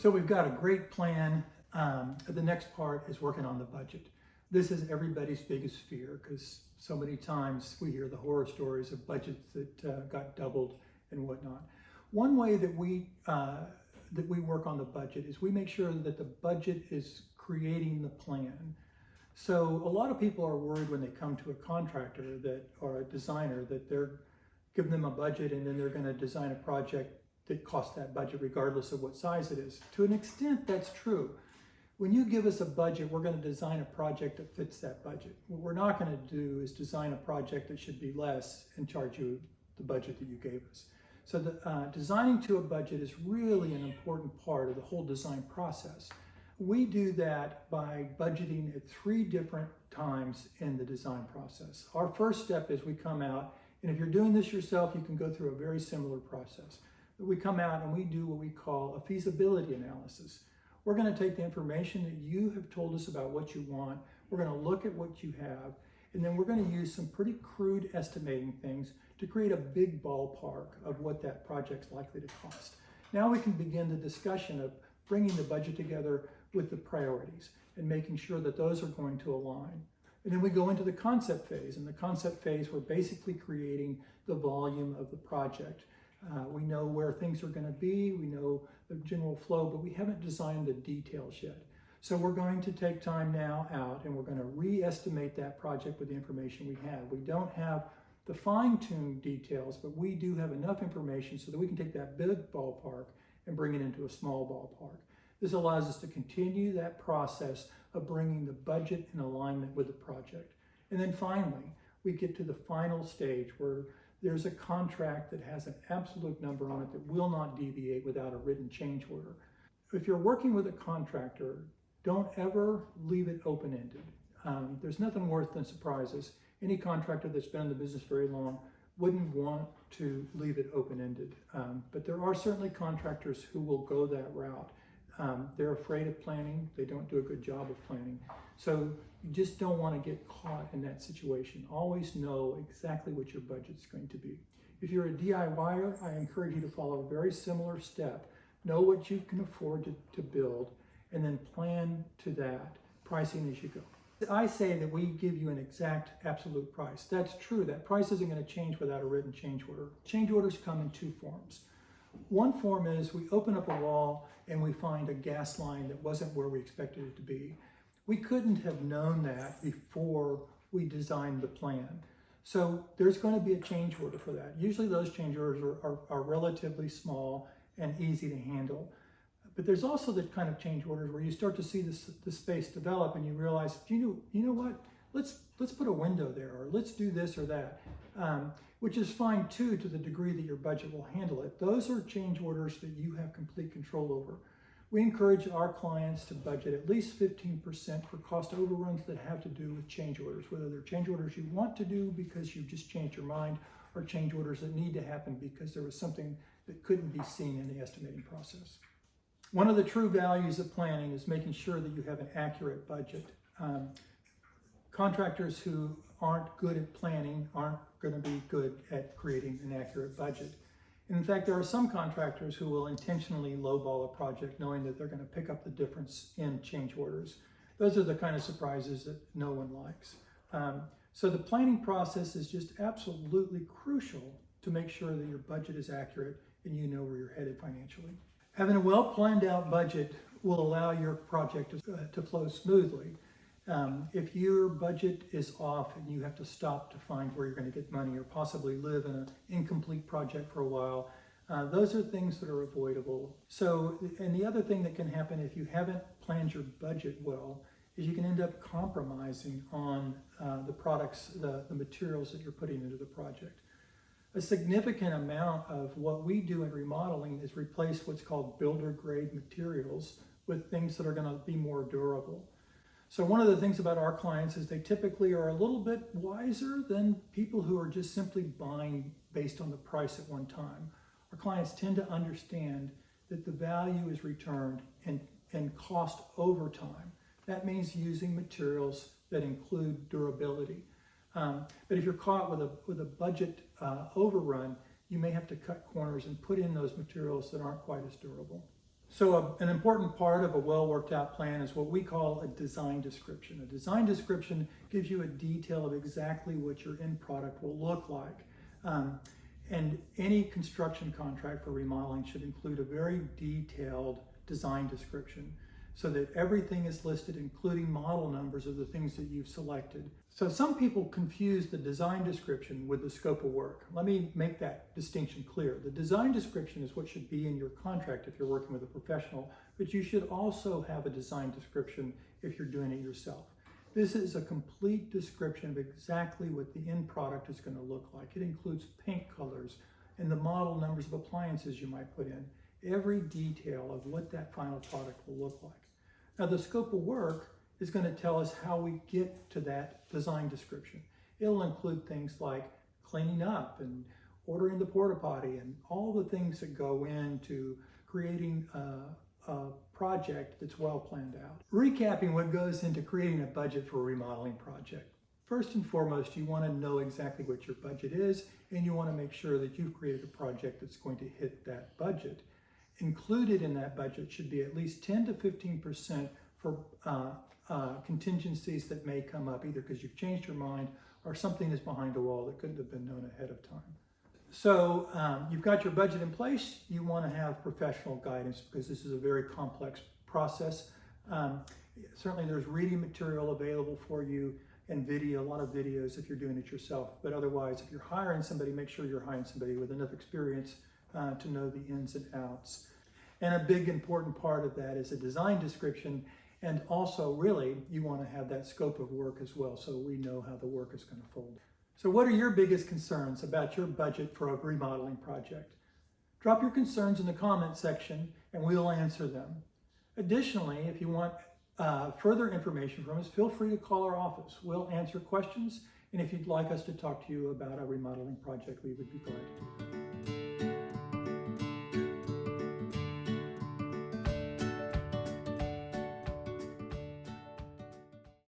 So we've got a great plan. The next part is working on the budget. This is everybody's biggest fear because so many times we hear the horror stories of budgets that got doubled and whatnot. One way that we work on the budget is we make sure that the budget is creating the plan. So a lot of people are worried when they come to a contractor or a designer that they're giving them a budget and then they're going to design a project that costs that budget regardless of what size it is. To an extent, that's true. When you give us a budget, we're going to design a project that fits that budget. What we're not going to do is design a project that should be less and charge you the budget that you gave us. So designing to a budget is really an important part of the whole design process. We do that by budgeting at 3 different times in the design process. Our first step is we come out, and if you're doing this yourself, you can go through a very similar process. We come out and we do what we call a feasibility analysis. We're going to take the information that you have told us about what you want, we're going to look at what you have, and then we're going to use some pretty crude estimating things to create a big ballpark of what that project's likely to cost. Now we can begin the discussion of bringing the budget together with the priorities and making sure that those are going to align. And then we go into the concept phase. In the concept phase, we're basically creating the volume of the project. We know where things are going to be, we know the general flow, but we haven't designed the details yet. So we're going to take time now out and we're going to re-estimate that project with the information we have. We don't have the fine-tuned details, but we do have enough information so that we can take that big ballpark and bring it into a small ballpark. This allows us to continue that process of bringing the budget in alignment with the project. And then finally, we get to the final stage where there's a contract that has an absolute number on it that will not deviate without a written change order. If you're working with a contractor, don't ever leave it open-ended. There's nothing worse than surprises. Any contractor that's been in the business very long wouldn't want to leave it open-ended. But there are certainly contractors who will go that route. They're afraid of planning. They don't do a good job of planning. So you just don't want to get caught in that situation. Always know exactly what your budget's going to be. If you're a DIYer, I encourage you to follow a very similar step. Know what you can afford to build and then plan to that pricing as you go. I say that we give you an exact absolute price. That's true. That price isn't going to change without a written change order. Change orders come in 2 forms. One form is we open up a wall and we find a gas line that wasn't where we expected it to be. We couldn't have known that before we designed the plan. So there's going to be a change order for that. Usually those change orders are relatively small and easy to handle. But there's also the kind of change orders where you start to see the space develop and you realize, you know what, let's put a window there, or let's do this or that, which is fine too to the degree that your budget will handle it. Those are change orders that you have complete control over. We encourage our clients to budget at least 15% for cost overruns that have to do with change orders, whether they're change orders you want to do because you've just changed your mind, or change orders that need to happen because there was something that couldn't be seen in the estimating process. One of the true values of planning is making sure that you have an accurate budget. Contractors who aren't good at planning aren't going to be good at creating an accurate budget. And in fact, there are some contractors who will intentionally lowball a project knowing that they're going to pick up the difference in change orders. Those are the kind of surprises that no one likes. So the planning process is just absolutely crucial to make sure that your budget is accurate and you know where you're headed financially. Having a well planned out budget will allow your project to flow smoothly. If your budget is off and you have to stop to find where you're going to get money or possibly live in an incomplete project for a while, those are things that are avoidable. So, and the other thing that can happen if you haven't planned your budget well is you can end up compromising on the products, the materials that you're putting into the project. A significant amount of what we do in remodeling is replace what's called builder grade materials with things that are going to be more durable. So one of the things about our clients is they typically are a little bit wiser than people who are just simply buying based on the price at one time. Our clients tend to understand that the value is returned and cost over time. That means using materials that include durability. But if you're caught with a budget overrun, you may have to cut corners and put in those materials that aren't quite as durable. So an important part of a well worked out plan is what we call a design description. A design description gives you a detail of exactly what your end product will look like. And any construction contract for remodeling should include a very detailed design description so that everything is listed, including model numbers of the things that you've selected. So some people confuse the design description with the scope of work. Let me make that distinction clear. The design description is what should be in your contract if you're working with a professional, but you should also have a design description if you're doing it yourself. This is a complete description of exactly what the end product is going to look like. It includes paint colors and the model numbers of appliances you might put in, every detail of what that final product will look like. Now, the scope of work is going to tell us how we get to that design description. It'll include things like cleaning up and ordering the porta potty and all the things that go into creating a project that's well planned out. Recapping what goes into creating a budget for a remodeling project. First and foremost, you want to know exactly what your budget is, and you want to make sure that you've created a project that's going to hit that budget. Included in that budget should be at least 10 to 15% for contingencies that may come up, either because you've changed your mind or something is behind a wall that couldn't have been known ahead of time. So you've got your budget in place. You want to have professional guidance because this is a very complex process. Certainly there's reading material available for you and video, a lot of videos if you're doing it yourself. But otherwise, if you're hiring somebody, make sure you're hiring somebody with enough experience to know the ins and outs. And a big important part of that is a design description. And also really, you want to have that scope of work as well so we know how the work is going to fold. So what are your biggest concerns about your budget for a remodeling project? Drop your concerns in the comment section and we'll answer them. Additionally, if you want further information from us, feel free to call our office. We'll answer questions, and if you'd like us to talk to you about a remodeling project, we would be glad to do that.